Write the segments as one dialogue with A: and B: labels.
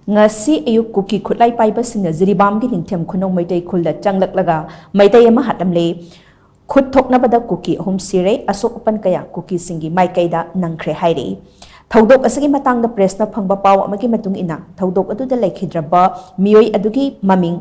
A: ngasi ayuk kuki khutlai paiba singna Jiribam gi ningthem khunong maitai khulda changlak maitai ama hatamle khut thokna bada kuki hum sire asok upan kaya kuki singi mai kaida nangkhre hairi thaudok asagi matang da press na phangba paw amagi matung ina thaudok adu da laikhidraba miyoi adugi maming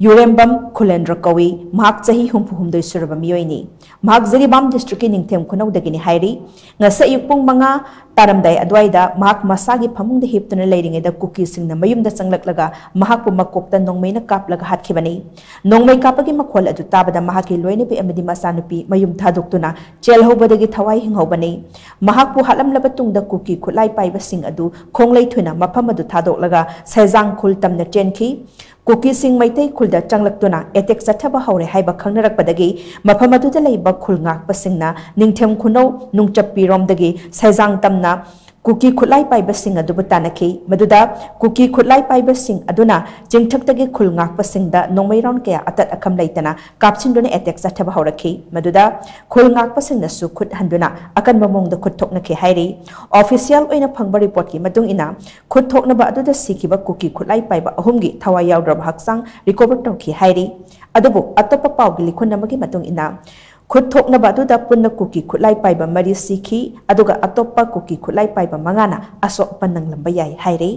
A: Urembam Kulendra Kawi, Mahak Zahi Humpuhumdo Suraba Mioini, Mahak Jiribam district in Tem Kuno Dagini Hairi, Nasa Yupung Manga, Taramday Adwaida, Mahak Masagi Pamung the Hip to the Lading the cookies in the Mayum the Sanglaklaga, Mahaku Makopta, Nongmena Kaplaga Hatkibani, Nongmay Kapagi Makola to Tabada Mahaki Loenipi Amedima Sanupi, Mayum Taduktuna, Chelhoba the Gitawai Hobani, Mahaku Halam Labatung the cookie could lie by sing adu, Konglay Twina, Mapamadu Tadolaga, Sezang Kultam the Jenki. Kuki sing maitai khulda changlakuna etek sathaba haure haiba khangnarak padagi maphamadu da leiba khulngak pasingna ningthem khuno nungchappi rom dagi saijang tamna kuki khulai pai basing adu butanaki maduda kuki khulai pai basing aduna jingthak dagi khulngak pasingda nongmai round kya atat akam laitana kapsin done etek sathaba hauraki maduda khulngak pasingna su khut handuna akan mamong da khut thokna ke hairi official oina phangba report ki matung ina khut thokna ba aduda sikiba kuki khulai pai ba ahumgi thawa yaudra haksang recover tawki hairi adubu atopa pawgi likhun namagi matung ina khut thokna ba aduda punna kuki khulai pai ba mari sikhi aduga atopa kuki khulai pai ba mangana aso panang lamba yai hairi